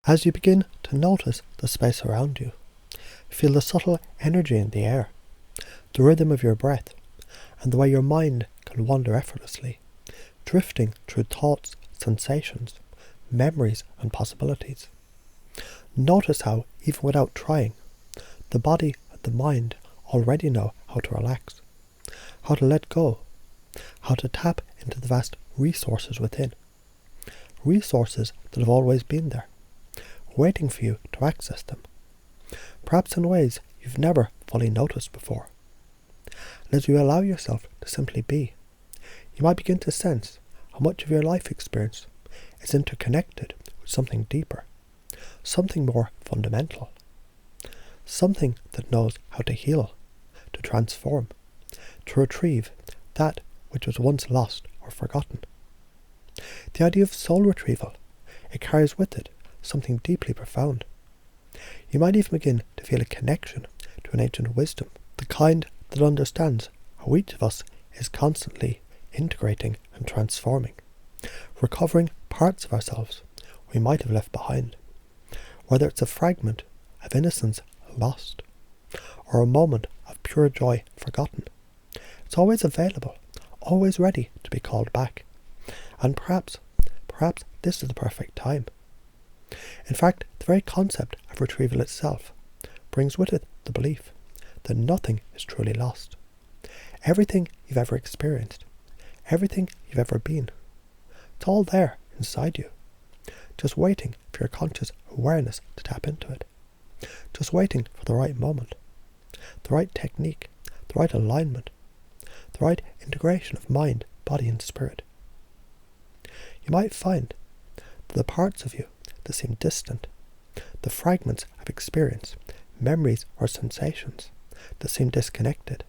As you begin to notice the space around you, feel the subtle energy in the air, the rhythm of your breath, and the way your mind can wander effortlessly, drifting through thoughts, sensations, memories and possibilities. Notice how, even without trying, the body and the mind already know how to relax, how to let go, how to tap into the vast resources within. Resources that have always been there, waiting for you to access them, perhaps in ways you've never fully noticed before. And as you allow yourself to simply be, you might begin to sense how much of your life experience is interconnected with something deeper, something more fundamental, something that knows how to heal, to transform, to retrieve that which was once lost or forgotten. The idea of soul retrieval, it carries with it something deeply profound. You might even begin to feel a connection to an ancient wisdom, the kind that understands how each of us is constantly integrating and transforming, recovering parts of ourselves we might have left behind, whether it's a fragment of innocence lost, or a moment of pure joy forgotten. It's always available, always ready to be called back. And perhaps this is the perfect time. In fact, the very concept of retrieval itself brings with it the belief that nothing is truly lost. Everything you've ever experienced, everything you've ever been, it's all there inside you, just waiting for your conscious awareness to tap into it, just waiting for the right moment, the right technique, the right alignment, the right integration of mind, body and spirit. You might find that the parts of you that seem distant, the fragments of experience, memories or sensations that seem disconnected,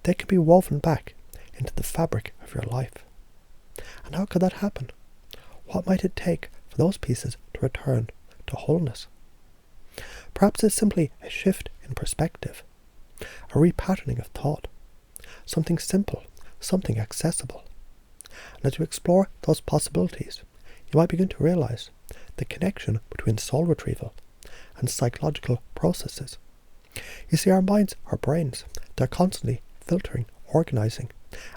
they can be woven back into the fabric of your life. And how could that happen? What might it take for those pieces to return to wholeness? Perhaps it's simply a shift in perspective, a repatterning of thought, something simple, something accessible. And as you explore those possibilities, you might begin to realize the connection between soul retrieval and psychological processes. You see, our minds, our brains, they're constantly filtering, organizing,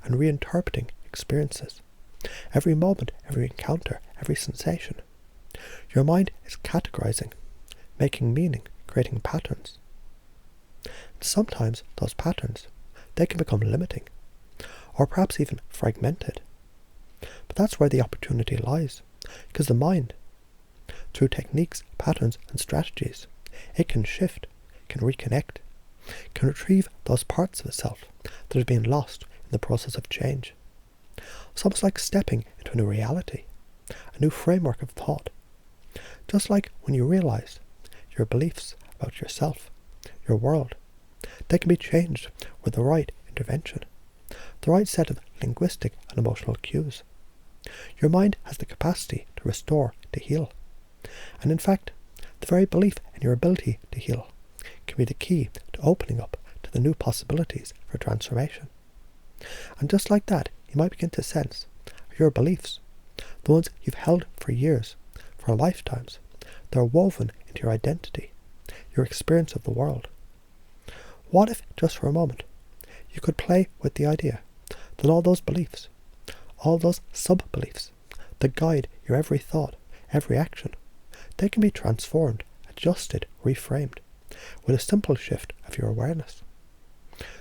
and reinterpreting experiences. Every moment, every encounter, every sensation. Your mind is categorizing, making meaning, creating patterns. And sometimes those patterns, they can become limiting, or perhaps even fragmented. But that's where the opportunity lies, because the mind, through techniques, patterns and strategies, it can shift, can reconnect, can retrieve those parts of itself that have been lost in the process of change. It's almost like stepping into a new reality, a new framework of thought. Just like when you realize your beliefs about yourself, your world, they can be changed with the right intervention, the right set of linguistic and emotional cues. Your mind has the capacity to restore, to heal. And in fact, the very belief in your ability to heal can be the key to opening up to the new possibilities for transformation. And just like that, you might begin to sense your beliefs, the ones you've held for years, for lifetimes, they're woven into your identity, your experience of the world. What if, just for a moment, you could play with the idea that all those beliefs, all those sub-beliefs that guide your every thought, every action, they can be transformed, adjusted, reframed, with a simple shift of your awareness.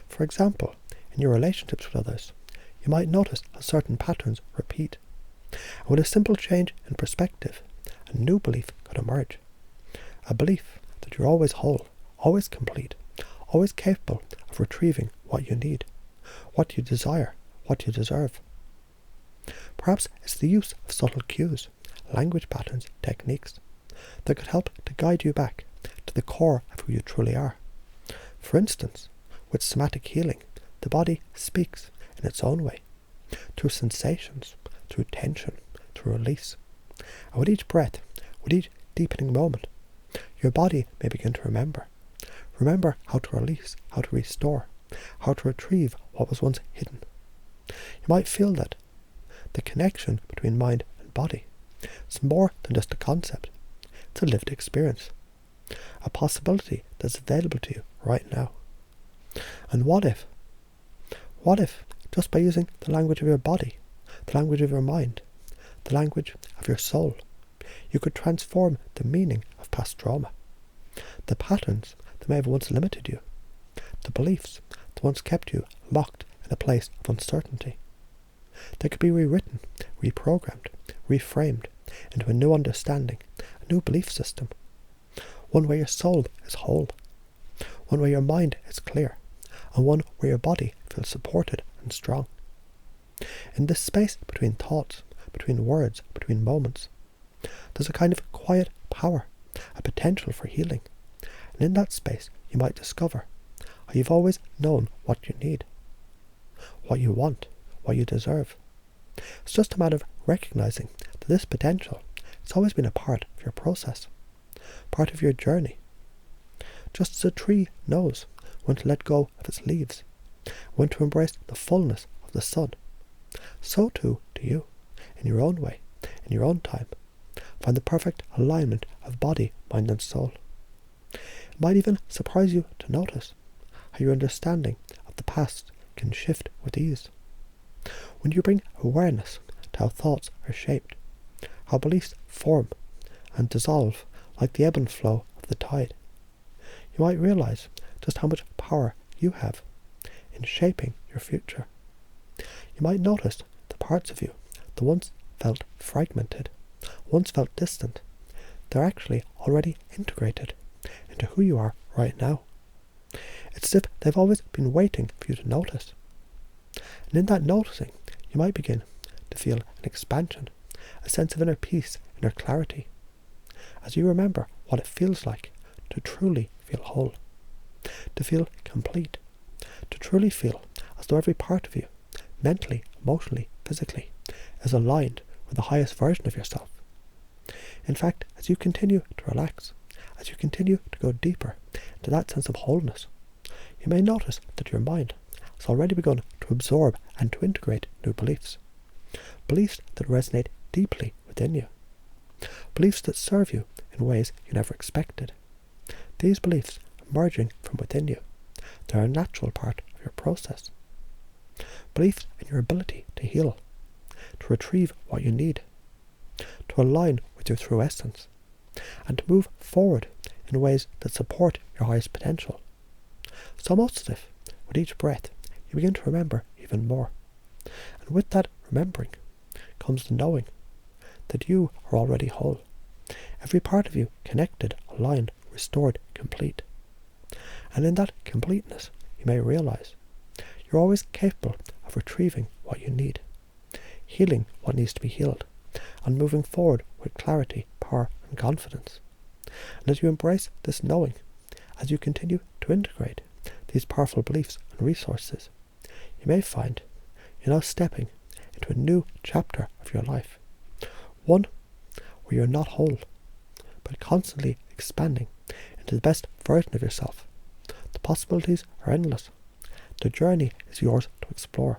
For example, in your relationships with others, you might notice how certain patterns repeat. And with a simple change in perspective, a new belief could emerge. A belief that you're always whole, always complete, always capable of retrieving what you need, what you desire, what you deserve. Perhaps it's the use of subtle cues, language patterns, techniques that could help to guide you back to the core of who you truly are. For instance, with somatic healing, the body speaks in its own way, through sensations, through tension, through release. And with each breath, with each deepening moment, your body may begin to remember how to release, how to restore, how to retrieve what was once hidden. You might feel that the connection between mind and body is more than just a concept. That's a lived experience, a possibility that's available to you right now. And what if, just by using the language of your body, the language of your mind, the language of your soul, you could transform the meaning of past trauma, the patterns that may have once limited you, the beliefs that once kept you locked in a place of uncertainty. They could be rewritten, reprogrammed, reframed into a new understanding, a new belief system, one where your soul is whole, one where your mind is clear, and one where your body feels supported and strong. In this space between thoughts, between words, between moments, there's a kind of quiet power, a potential for healing. And in that space you might discover how you've always known what you need, what you want, what you deserve. It's just a matter of recognizing that this potential has always been a part of your process, part of your journey. Just as a tree knows when to let go of its leaves, when to embrace the fullness of the sun, so too do you, in your own way, in your own time, find the perfect alignment of body, mind and soul. It might even surprise you to notice how your understanding of the past can shift with ease. When you bring awareness to how thoughts are shaped, how beliefs form and dissolve like the ebb and flow of the tide, you might realize just how much power you have in shaping your future. You might notice the parts of you that once felt fragmented, once felt distant, they're actually already integrated into who you are right now. It's as if they've always been waiting for you to notice. And in that noticing, you might begin to feel an expansion, a sense of inner peace, inner clarity, as you remember what it feels like to truly feel whole, to feel complete, to truly feel as though every part of you, mentally, emotionally, physically, is aligned with the highest version of yourself. In fact, as you continue to relax, as you continue to go deeper into that sense of wholeness, you may notice that your mind has already begun to absorb and to integrate new beliefs. Beliefs that resonate deeply within you. Beliefs that serve you in ways you never expected. These beliefs emerging from within you, they're a natural part of your process. Beliefs in your ability to heal, to retrieve what you need, to align with your true essence, and to move forward in ways that support your highest potential. So most of it, with each breath, you begin to remember even more. And with that remembering comes the knowing that you are already whole. Every part of you connected, aligned, restored, complete. And in that completeness, you may realize you're always capable of retrieving what you need, healing what needs to be healed, and moving forward with clarity, power, and confidence. And as you embrace this knowing, as you continue to integrate these powerful beliefs and resources, you may find you're now stepping into a new chapter of your life, one where you're not whole, but constantly expanding into the best version of yourself. The possibilities are endless. The journey is yours to explore.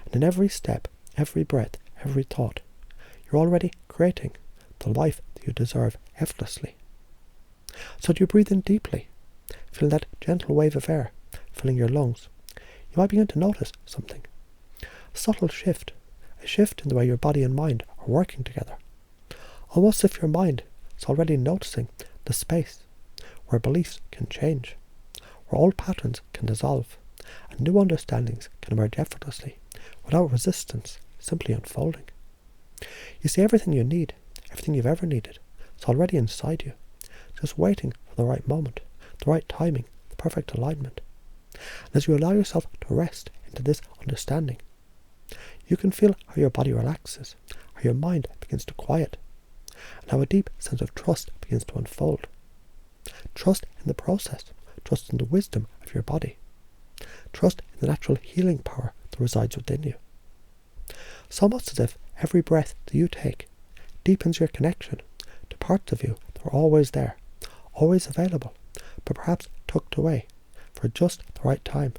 And in every step, every breath, every thought, you're already creating the life that you deserve effortlessly. So do you breathe in deeply, feeling that gentle wave of air filling your lungs, you might begin to notice something. A subtle shift, a shift in the way your body and mind are working together. Almost as if your mind is already noticing the space where beliefs can change, where old patterns can dissolve, and new understandings can emerge effortlessly, without resistance, simply unfolding. You see, everything you need, everything you've ever needed, is already inside you, just waiting for the right moment, the right timing, the perfect alignment. And as you allow yourself to rest into this understanding, you can feel how your body relaxes, how your mind begins to quiet, and how a deep sense of trust begins to unfold. Trust in the process, trust in the wisdom of your body, trust in the natural healing power that resides within you. It's almost as if every breath that you take deepens your connection to parts of you that are always there, always available, but perhaps tucked away for just the right time.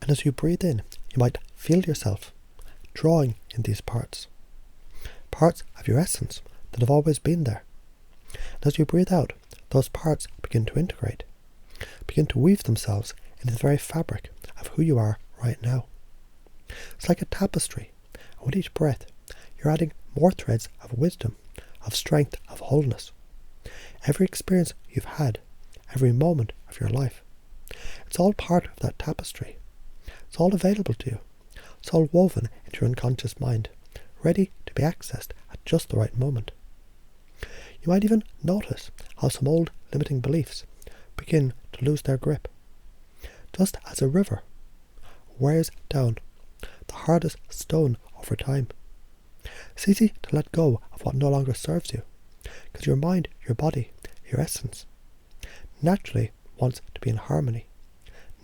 And as you breathe in, you might feel yourself drawing in these parts of your essence that have always been there. And as you breathe out, those parts begin to integrate, begin to weave themselves into the very fabric of who you are right now. It's like a tapestry, and with each breath, you're adding more threads of wisdom, of strength, of wholeness. Every experience you've had, every moment of your life, it's all part of that tapestry. It's all available to you. It's all woven into your unconscious mind, ready to be accessed at just the right moment. You might even notice how some old limiting beliefs begin to lose their grip, just as a river wears down the hardest stone over time. It's easy to let go of what no longer serves you, because your mind, your body, your essence naturally wants to be in harmony,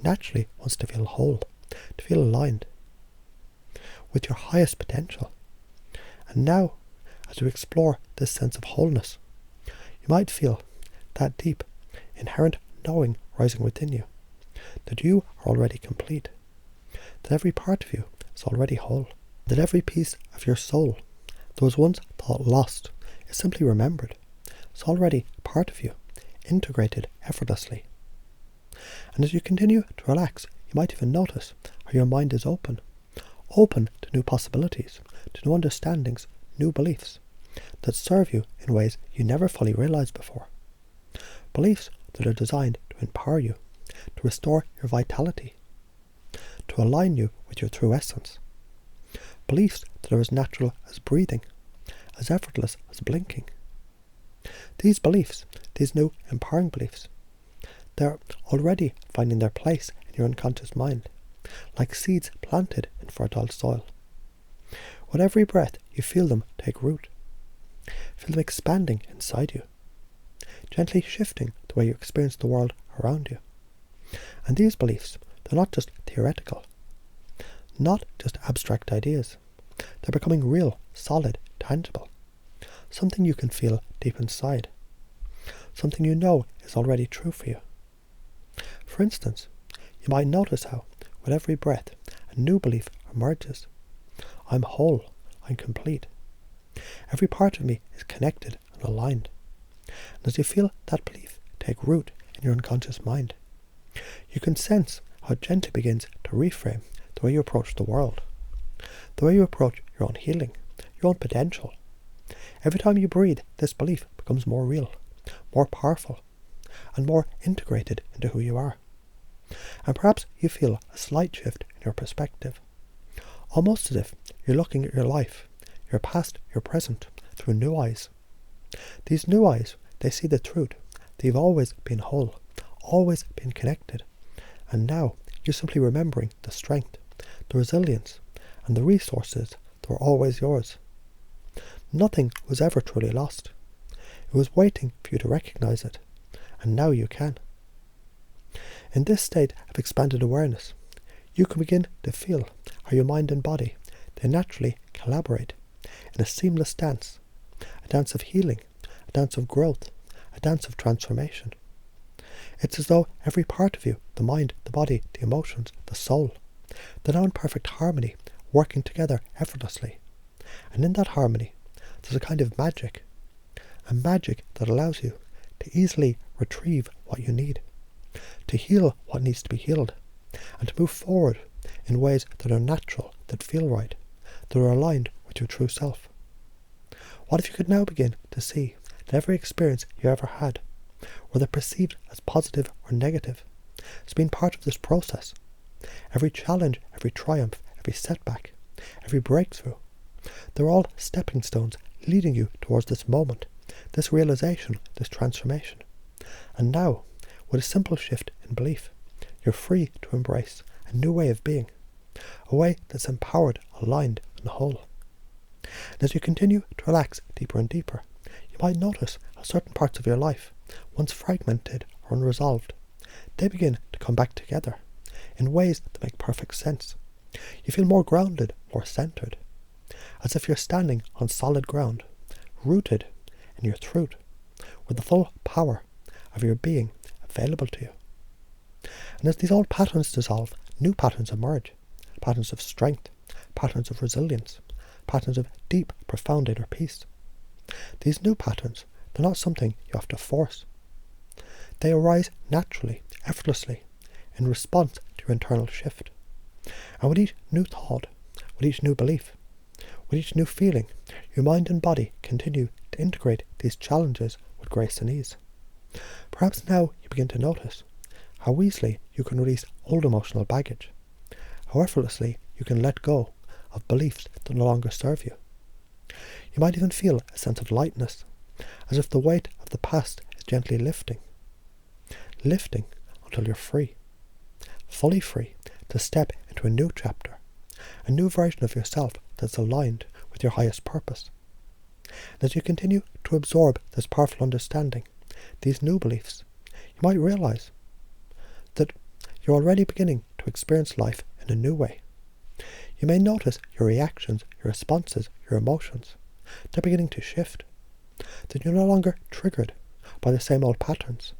naturally wants to feel whole, to feel aligned with your highest potential. And now, as you explore this sense of wholeness, you might feel that deep, inherent knowing rising within you, that you are already complete, that every part of you is already whole, that every piece of your soul that was once thought lost is simply remembered. It's already part of you, integrated effortlessly. And as you continue to relax, you might even notice how your mind is open to new possibilities, to new understandings, new beliefs that serve you in ways you never fully realized before. Beliefs that are designed to empower you, to restore your vitality, to align you with your true essence. Beliefs that are as natural as breathing, as effortless as blinking. These beliefs, these new empowering beliefs, they're already finding their place in your unconscious mind, like seeds planted in fertile soil. With every breath, you feel them take root. Feel them expanding inside you, gently shifting the way you experience the world around you. And these beliefs, they're not just theoretical, not just abstract ideas. They're becoming real, solid, tangible. Something you can feel deep inside. Something you know is already true for you. For instance, you might notice how, with every breath, a new belief emerges. I'm whole. I'm complete. Every part of me is connected and aligned. And as you feel that belief take root in your unconscious mind, you can sense how it gently begins to reframe the way you approach the world, the way you approach your own healing, your own potential. Every time you breathe, this belief becomes more real, more powerful, and more integrated into who you are. And perhaps you feel a slight shift in your perspective, almost as if you're looking at your life, your past, your present, through new eyes. These new eyes, they see the truth that you've always been whole, always been connected, and now you're simply remembering the strength, the resilience, and the resources that were always yours. Nothing was ever truly lost. It was waiting for you to recognize it, and now you can. In this state of expanded awareness, you can begin to feel how your mind and body, they naturally collaborate in a seamless dance, a dance of healing, a dance of growth, a dance of transformation. It's as though every part of you, the mind, the body, the emotions, the soul, they're now in perfect harmony, working together effortlessly. And in that harmony, there's a kind of magic, a magic that allows you to easily retrieve what you need, to heal what needs to be healed, and to move forward in ways that are natural, that feel right, that are aligned with your true self. What if you could now begin to see that every experience you ever had, whether perceived as positive or negative, has been part of this process? Every challenge, every triumph, every setback, every breakthrough, they're all stepping stones leading you towards this moment, this realization, this transformation. And now, with a simple shift in belief, you're free to embrace a new way of being, a way that's empowered, aligned, and whole. And as you continue to relax deeper and deeper, you might notice how certain parts of your life, once fragmented or unresolved, they begin to come back together in ways that make perfect sense. You feel more grounded, more centered, as if you're standing on solid ground, rooted in your truth, with the full power of your being available to you. And as these old patterns dissolve, new patterns emerge, patterns of strength, patterns of resilience, patterns of deep, profound inner peace. These new patterns, They're not something you have to force. They arise naturally, effortlessly, in response to your internal shift. And with each new thought, with each new belief, with each new feeling, your mind and body continue to integrate these challenges with grace and ease. Perhaps now you begin to notice how easily you can release old emotional baggage, how effortlessly you can let go of beliefs that no longer serve you. You might even feel a sense of lightness, as if the weight of the past is gently lifting until you're free, fully free to step into a new chapter, a new version of yourself that's aligned with your highest purpose. And as you continue to absorb this powerful understanding, these new beliefs, you might realize that you're already beginning to experience life in a new way. You may notice your reactions, your responses, your emotions. They're beginning to shift. That you're no longer triggered by the same old patterns.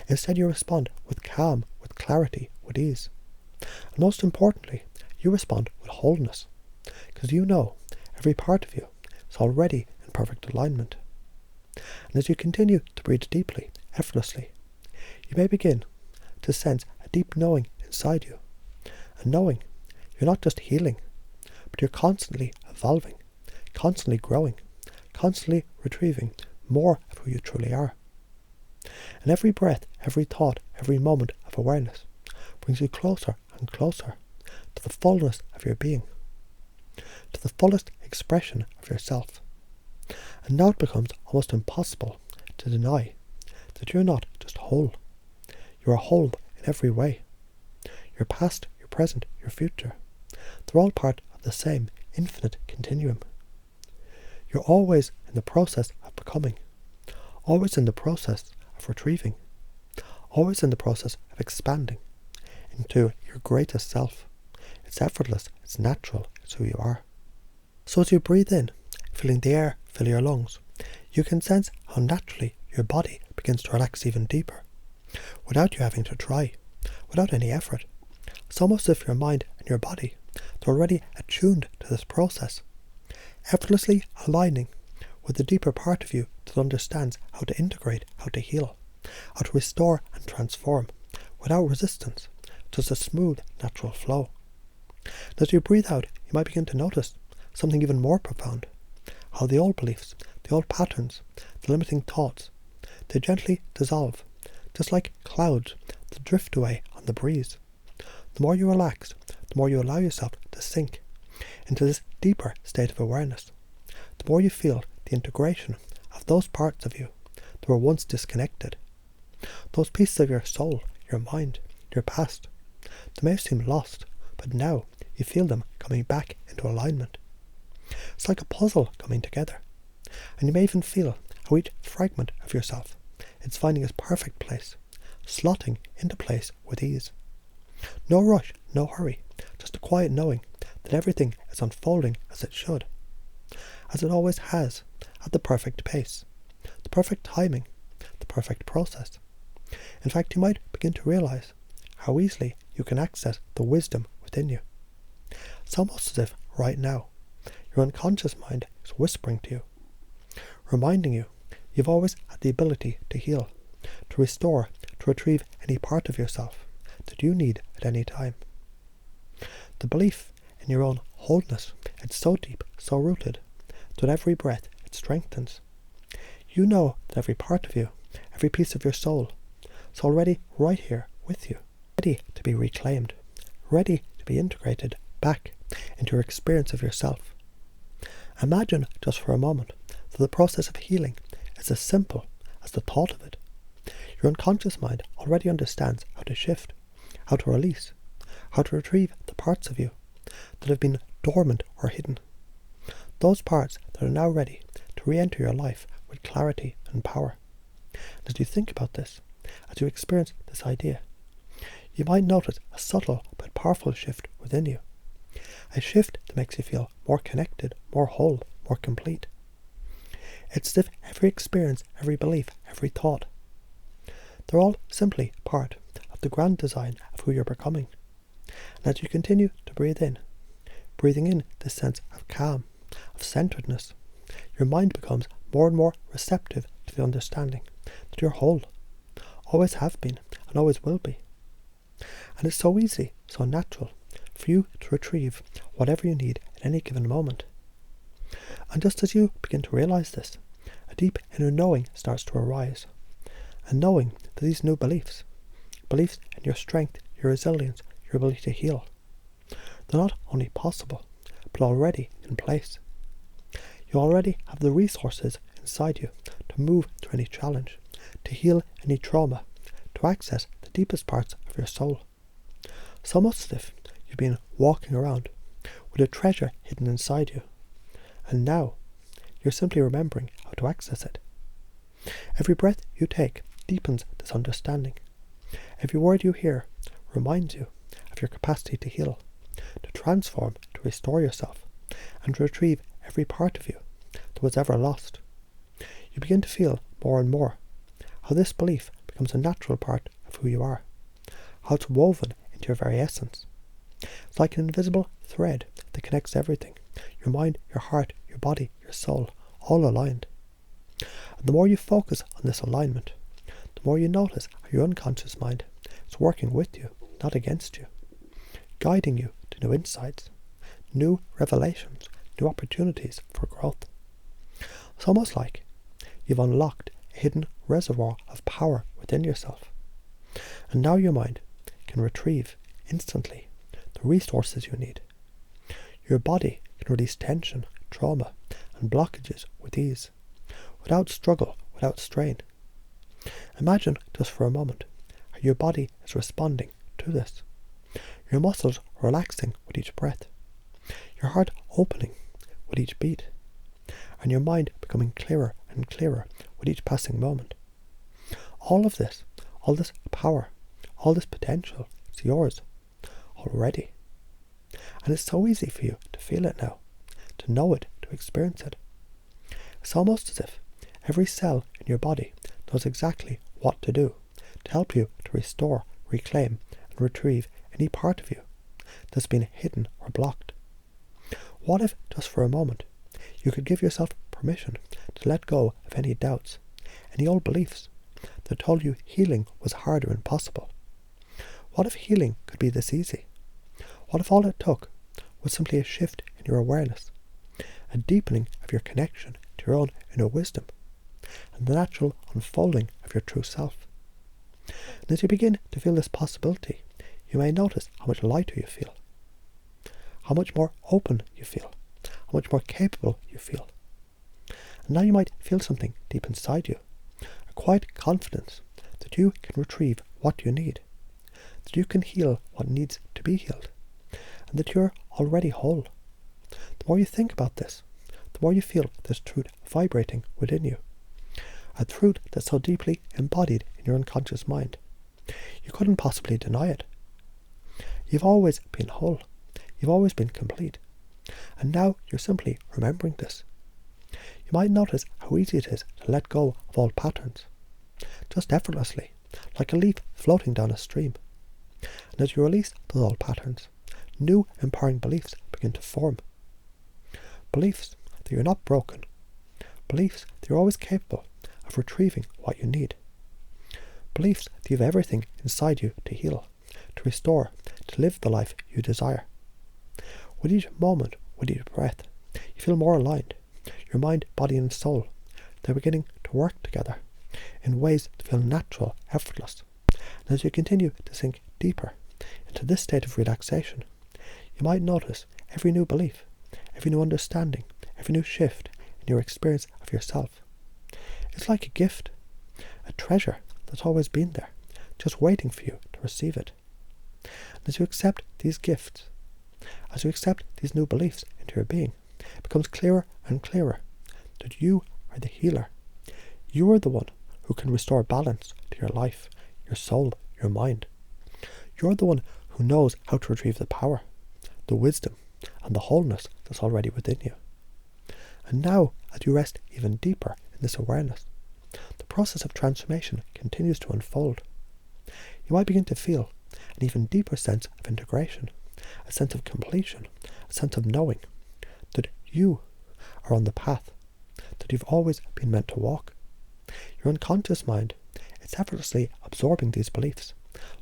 Instead, you respond with calm, with clarity, with ease. And most importantly, you respond with wholeness, because you know every part of you is already in perfect alignment. And as you continue to breathe deeply, effortlessly, you may begin to sense a deep knowing inside you. A knowing you're not just healing, but you're constantly evolving, constantly growing, constantly retrieving more of who you truly are. And every breath, every thought, every moment of awareness brings you closer and closer to the fullness of your being, to the fullest expression of yourself. And now it becomes almost impossible to deny that you're not just whole. You are whole in every way. Your past, your present, your future, they're all part of the same infinite continuum. You're always in the process of becoming, always in the process of retrieving, always in the process of expanding into your greatest self. It's effortless, it's natural, it's who you are. So as you breathe in, feeling the air fill your lungs, you can sense how naturally your body begins to relax even deeper, without you having to try, without any effort. It's almost as if your mind and your body, they're already attuned to this process, effortlessly aligning with the deeper part of you that understands how to integrate, how to heal, how to restore and transform, without resistance, just a smooth, natural flow. And as you breathe out, you might begin to notice something even more profound, how the old beliefs, the old patterns, the limiting thoughts, they gently dissolve, just like clouds that drift away on the breeze. The more you relax, the more you allow yourself to sink into this deeper state of awareness, the more you feel the integration of those parts of you that were once disconnected, those pieces of your soul, your mind, your past, that may have seemed lost, but now you feel them coming back into alignment. It's like a puzzle coming together, and you may even feel how each fragment of yourself is finding its perfect place, slotting into place with ease. No rush, no hurry, just a quiet knowing that everything is unfolding as it should, as it always has, at the perfect pace, the perfect timing, the perfect process. In fact, you might begin to realize how easily you can access the wisdom within you. It's almost as if right now your unconscious mind is whispering to you, reminding you you've always had the ability to heal, to restore, to retrieve any part of yourself that you need at any time. The belief in your own wholeness, it's so deep, so rooted, that every breath it strengthens. You know that every part of you, every piece of your soul, is already right here with you, ready to be reclaimed, ready to be integrated back into your experience of yourself. Imagine just for a moment that the process of healing is as simple as the thought of it. Your unconscious mind already understands how to shift, how to release, how to retrieve the parts of you that have been dormant or hidden. Those parts that are now ready to re-enter your life with clarity and power. And as you think about this, as you experience this idea, you might notice a subtle but powerful shift within you. A shift that makes you feel more connected, more whole, more complete. It's as if every experience, every belief, every thought, they're all simply part of the grand design of who you're becoming. And as you continue to breathing in this sense of calm, of centeredness, your mind becomes more and more receptive to to the understanding that you're whole, always have been and always will be. And it's so easy, so natural, for you to retrieve whatever you need at any given moment. And just as you begin to realize this, a deep inner knowing starts to arise. And knowing that these new beliefs in your strength, your resilience, your ability to heal, they're not only possible, but already in place. You already have the resources inside you to move through any challenge, to heal any trauma, to access the deepest parts of your soul. So much as if you've been walking around with a treasure hidden inside you, and now you're simply remembering how to access it. Every breath you take deepens this understanding. Every word you hear reminds you of your capacity to heal, to transform, to restore yourself, and to retrieve every part of you that was ever lost. You begin to feel more and more how this belief becomes a natural part of who you are, how it's woven into your very essence. It's like an invisible thread that connects everything, your mind, your heart, your body, your soul, all aligned. And the more you focus on this alignment, the more you notice how your unconscious mind is working with you, not against you, guiding you to new insights, new revelations, new opportunities for growth. It's almost like you've unlocked a hidden reservoir of power within yourself. And now your mind can retrieve instantly the resources you need. Your body can release tension, trauma, and blockages with ease, without struggle, without strain. Imagine just for a moment how your body is responding to this. Your muscles relaxing with each breath, your heart opening with each beat, and your mind becoming clearer and clearer with each passing moment. All of this, all this power, all this potential is yours already. And it's so easy for you to feel it now, to know it, to experience it. It's almost as if every cell in your body knows exactly what to do to help you to restore, reclaim, and retrieve any part of you that's been hidden or blocked. What if, just for a moment, you could give yourself permission to let go of any doubts, any old beliefs that told you healing was hard or impossible? What if healing could be this easy? What if all it took was simply a shift in your awareness, a deepening of your connection to your own inner wisdom, and the natural unfolding of your true self? And as you begin to feel this possibility, you may notice how much lighter you feel, how much more open you feel, how much more capable you feel. And now you might feel something deep inside you, a quiet confidence that you can retrieve what you need, that you can heal what needs to be healed, and that you're already whole. The more you think about this, the more you feel this truth vibrating within you, a truth that's so deeply embodied in your unconscious mind. You couldn't possibly deny it. You've always been whole. You've always been complete. And now you're simply remembering this. You might notice how easy it is to let go of old patterns, just effortlessly, like a leaf floating down a stream. And as you release those old patterns, new empowering beliefs begin to form. Beliefs that you're not broken. Beliefs that you're always capable of retrieving what you need. Beliefs that you have everything inside you to heal, to restore, to live the life you desire. With each moment, with each breath, you feel more aligned. Your mind, body and soul, they're beginning to work together in ways that feel natural, effortless. And as you continue to sink deeper into this state of relaxation, you might notice every new belief, every new understanding, every new shift in your experience of yourself. It's like a gift, a treasure that's always been there, just waiting for you to receive it. And as you accept these gifts, as you accept these new beliefs into your being, it becomes clearer and clearer that you are the healer. You are the one who can restore balance to your life, your soul, your mind. You're the one who knows how to retrieve the power, the wisdom, and the wholeness that's already within you. And now, as you rest even deeper in this awareness, the process of transformation continues to unfold. You might begin to feel an even deeper sense of integration, a sense of completion, a sense of knowing that you are on the path that you've always been meant to walk, Your unconscious mind is effortlessly absorbing these beliefs,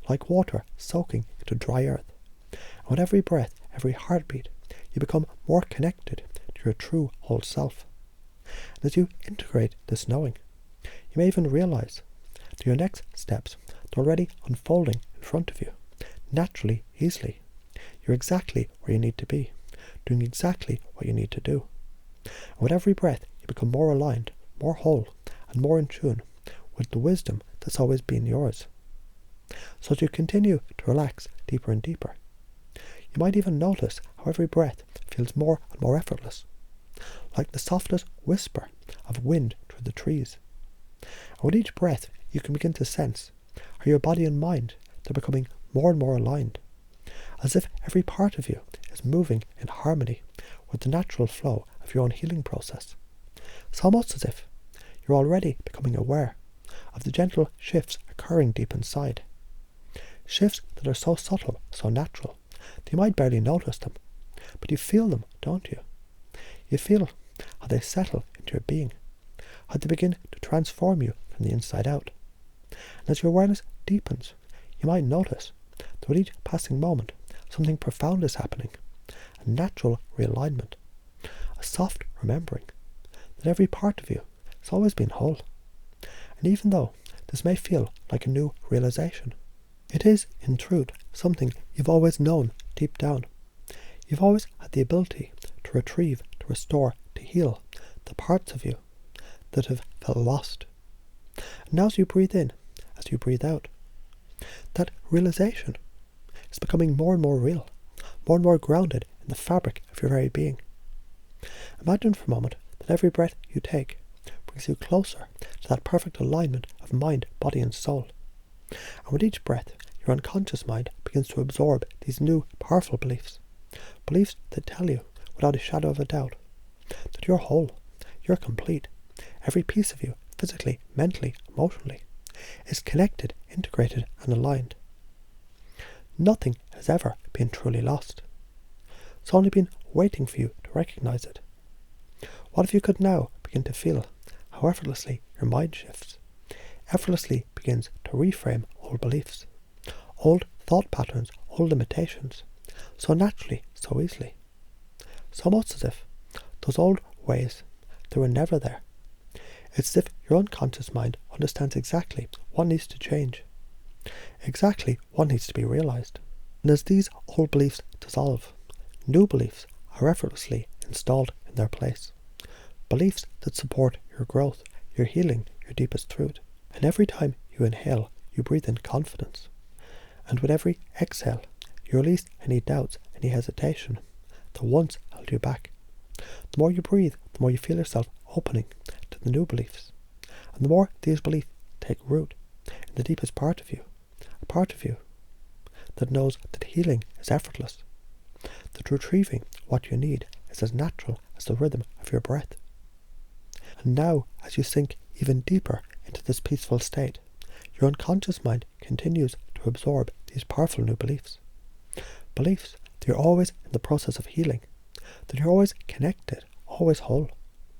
like water soaking into dry earth. And with every breath, every heartbeat, you become more connected to your true whole self. And as you integrate this knowing, you may even realize that your next steps are already unfolding in front of you, naturally, easily. You're exactly where you need to be, doing exactly what you need to do. And with every breath, you become more aligned, more whole, and more in tune with the wisdom that's always been yours. So as you continue to relax deeper and deeper, you might even notice how every breath feels more and more effortless, like the softest whisper of wind through the trees. And with each breath, you can begin to sense how your body and mind are becoming more and more aligned, as if every part of you is moving in harmony with the natural flow of your own healing process. It's almost as if you're already becoming aware of the gentle shifts occurring deep inside. Shifts that are so subtle, so natural, that you might barely notice them, but you feel them, don't you? You feel how they settle into your being, how they begin to transform you from the inside out. And as your awareness deepens, you might notice that with each passing moment, something profound is happening, a natural realignment, a soft remembering that every part of you has always been whole. And even though this may feel like a new realization, it is, in truth, something you've always known deep down. You've always had the ability to retrieve, to restore, to heal the parts of you that have felt lost. And now as you breathe in, as you breathe out, that realization is becoming more and more real, more and more grounded in the fabric of your very being. Imagine for a moment that every breath you take brings you closer to that perfect alignment of mind, body and soul. And with each breath, your unconscious mind begins to absorb these new, powerful beliefs. Beliefs that tell you, without a shadow of a doubt, that you're whole, you're complete. Every piece of you, physically, mentally, emotionally, is connected, integrated, and aligned. Nothing has ever been truly lost. It's only been waiting for you to recognize it. What if you could now begin to feel how effortlessly your mind shifts, effortlessly begins to reframe old beliefs, old thought patterns, old limitations, so naturally, so easily. It's almost as if those old ways, they were never there. It's as if your unconscious mind understands exactly what needs to change, exactly what needs to be realized. And as these old beliefs dissolve, new beliefs are effortlessly installed in their place. Beliefs that support your growth, your healing, your deepest truth. And every time you inhale, you breathe in confidence. And with every exhale, you release any doubts, any hesitation that once held you back. The more you breathe, the more you feel yourself opening to the new beliefs. And the more these beliefs take root in the deepest part of you, a part of you that knows that healing is effortless, that retrieving what you need is as natural as the rhythm of your breath. And now, as you sink even deeper into this peaceful state, your unconscious mind continues to absorb these powerful new beliefs. Beliefs that you're always in the process of healing, that you're always connected, always whole.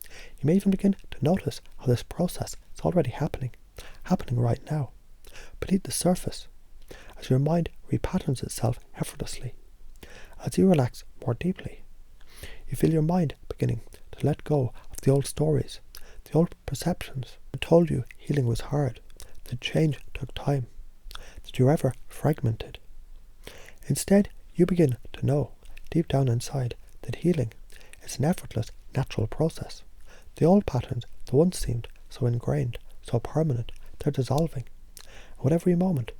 You may even begin to notice how this process is already happening right now, beneath the surface, as your mind repatterns itself effortlessly. As you relax more deeply, you feel your mind beginning to let go of the old stories, the old perceptions that told you healing was hard, that change took time, that you were ever fragmented. Instead, you begin to know, deep down inside, that healing is an effortless, natural process. The old patterns that once seemed so ingrained, so permanent, they're dissolving. And with every moment,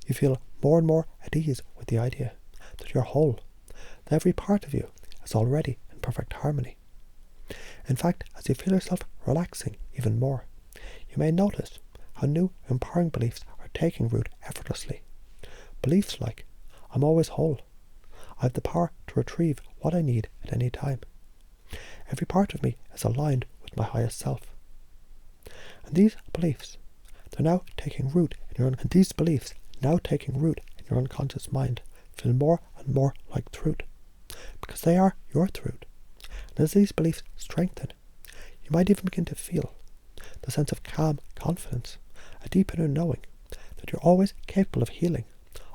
you feel more and more at ease with the idea that you're whole, that every part of you is already in perfect harmony. In fact, as you feel yourself relaxing even more, you may notice how new empowering beliefs are taking root effortlessly. Beliefs like, I'm always whole. I have the power to retrieve what I need at any time. Every part of me is aligned with my highest self. And these beliefs, they're now taking root in your unconscious mind, feel more and more like truth, because they are your truth. And as these beliefs strengthen, you might even begin to feel the sense of calm confidence, a deep inner knowing that you're always capable of healing,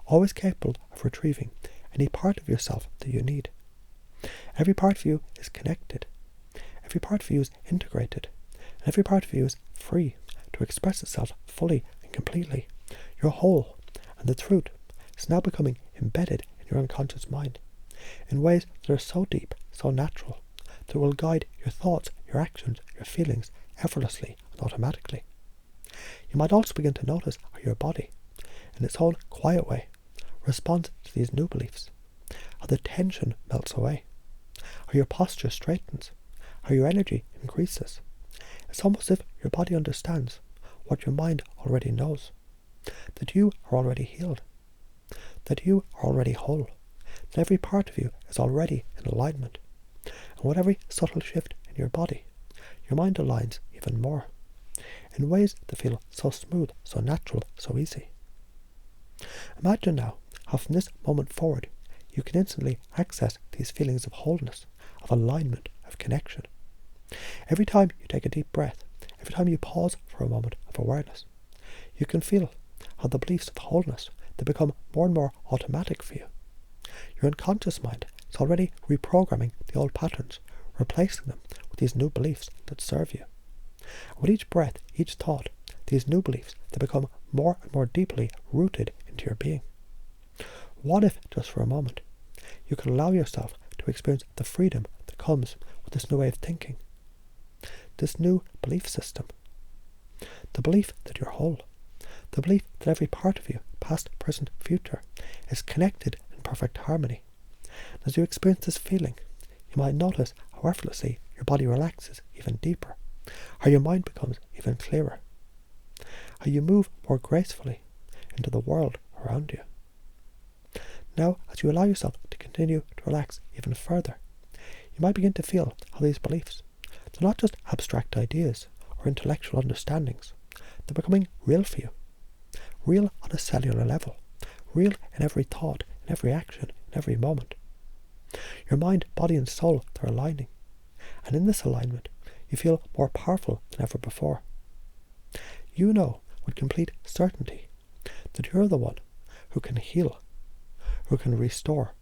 always capable of retrieving any part of yourself that you need. Every part of you is connected. Every part of you is integrated. And every part of you is free to express itself fully and completely. You're whole, and the truth is now becoming embedded in your unconscious mind in ways that are so deep, so natural, that will guide your thoughts, your actions, your feelings effortlessly and automatically. You might also begin to notice how your body, in its own quiet way, responds to these new beliefs, how the tension melts away, how your posture straightens, how your energy increases. It's almost as if your body understands what your mind already knows, that you are already healed, that you are already whole, that every part of you is already in alignment. And with every subtle shift in your body, your mind aligns even more, in ways that feel so smooth, so natural, so easy. Imagine now how from this moment forward you can instantly access these feelings of wholeness, of alignment, of connection. Every time you take a deep breath, every time you pause for a moment of awareness, you can feel how the beliefs of wholeness, they become more and more automatic for you. Your unconscious mind is already reprogramming the old patterns, replacing them with these new beliefs that serve you. And with each breath, each thought, these new beliefs, they become more and more deeply rooted into your being. What if, just for a moment, you could allow yourself to experience the freedom that comes with this new way of thinking, this new belief system, the belief that you're whole, the belief that every part of you, past, present, future, is connected in perfect harmony. And as you experience this feeling, you might notice how effortlessly your body relaxes even deeper, how your mind becomes even clearer, how you move more gracefully into the world around you. Now, as you allow yourself to continue to relax even further, you might begin to feel how these beliefs, they're not just abstract ideas or intellectual understandings, they're becoming real for you, real on a cellular level, real in every thought, in every action, in every moment. Your mind, body and soul, they're aligning, and in this alignment, you feel more powerful than ever before. You know with complete certainty that you're the one who can heal, who can restore,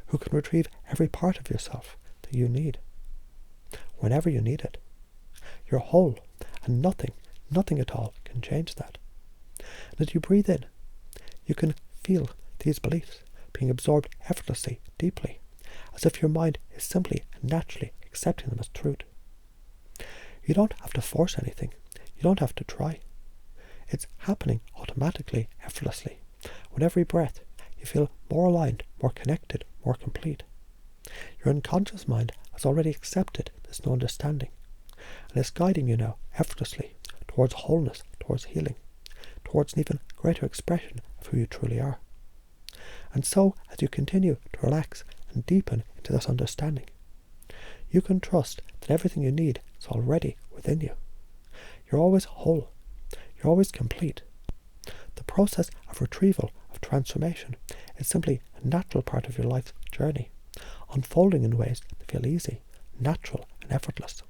who can retrieve every part of yourself that you need, whenever you need it. You're whole, and nothing at all can change that. And as you breathe in, you can feel these beliefs being absorbed effortlessly, deeply, as if your mind is simply and naturally accepting them as truth. You don't have to force anything. You don't have to try. It's happening automatically, effortlessly. With every breath, you feel more aligned, more connected, more complete. Your unconscious mind has already accepted this new understanding, and is guiding you now effortlessly towards wholeness, towards healing, towards an even greater expression of who you truly are. And so, as you continue to relax and deepen into this understanding, you can trust that everything you need is already within you. You're always whole. You're always complete. The process of retrieval, of transformation, is simply a natural part of your life's journey, unfolding in ways that feel easy, natural and effortless.